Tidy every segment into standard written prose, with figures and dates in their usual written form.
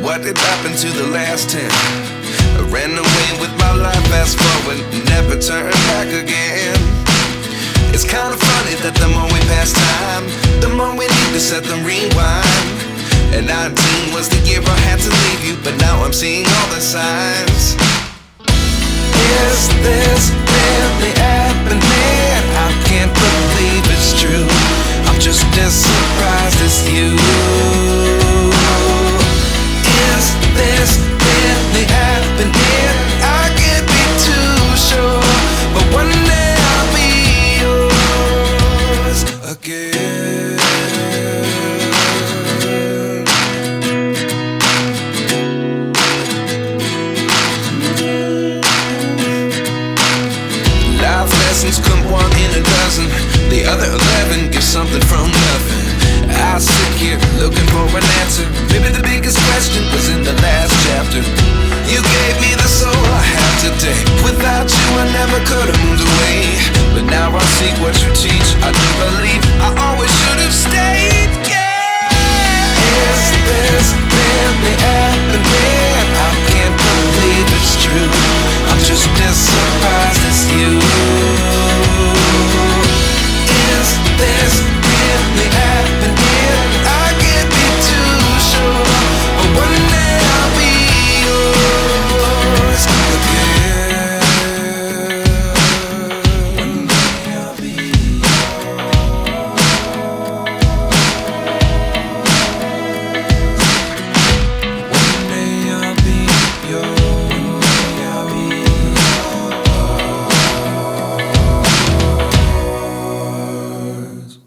what did happen to the last 10? I ran away with my life, fast forward, never turn back again. It's kinda funny that the more we pass time, the more we need to set the rewind. And 19 was the year I had to leave you, but now I'm seeing all the signs. Is this really happening? I can't believe it's true. I'm just as surprised as you. Is this really happening? I can't be too sure, but one day I'll be yours again. Life lessons come one in a dozen. The other 11 give something from nothing. I sit here looking for an answer. Maybe the biggest question was in the last chapter. You gave me the soul I have today. Without you I never could have moved away. But now I see what you teach. I do believe I always should have stayed. Yeah. Is this really happening? I can't believe it's true. I'm just as surprised as you. Is this really happening? I can't be too sure, but one day I'll be yours again. One day I'll be One day I'll be yours. I'll be yours.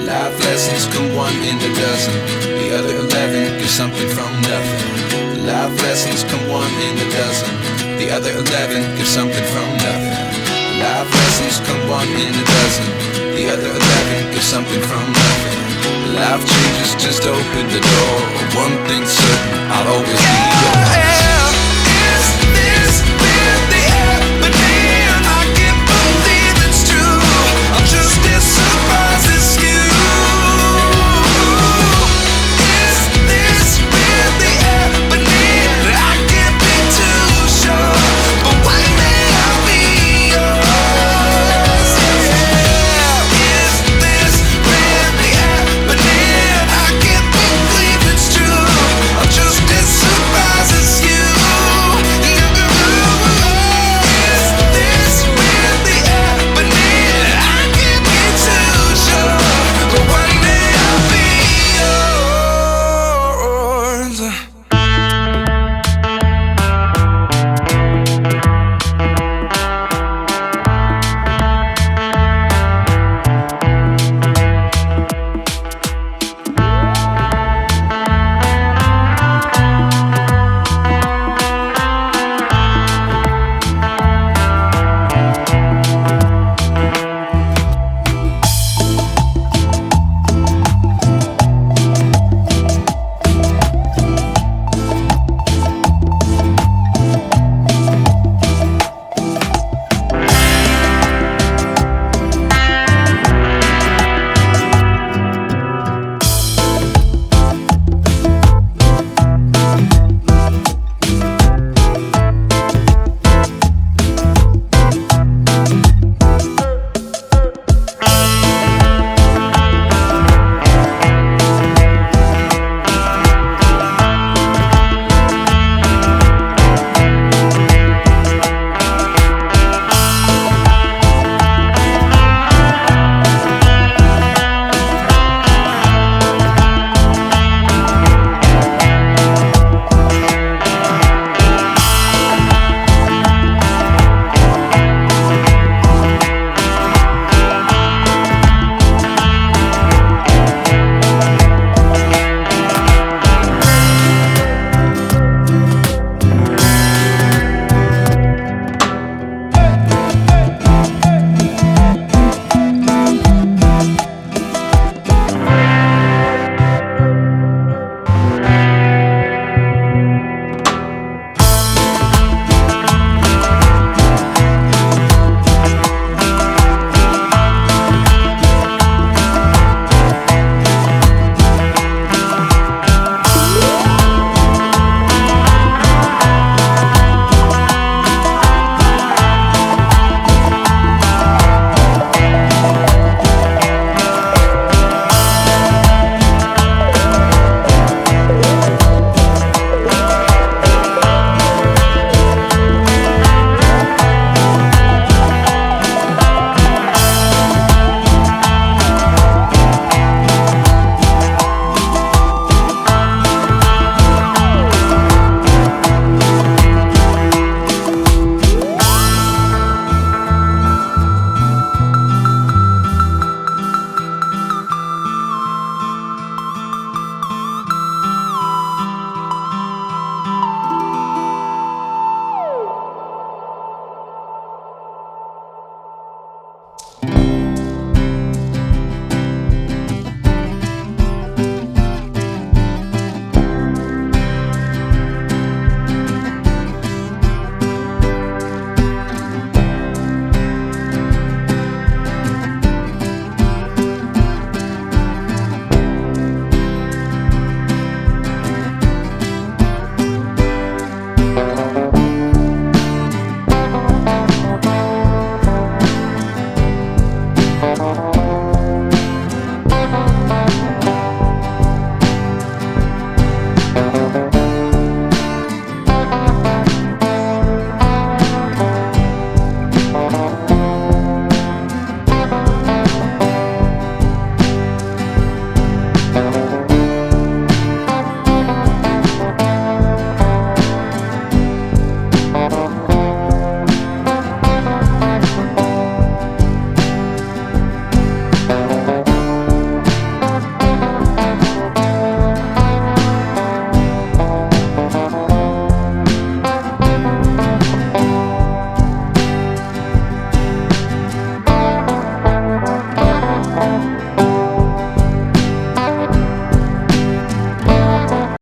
Life lessons come one in a dozen. The other 11 give something from nothing. Life lessons come one in a dozen. The other 11 give something from nothing. Life lessons come one in a dozen. The other 11 give something from nothing. Life changes just open the door. One thing's certain, I'll always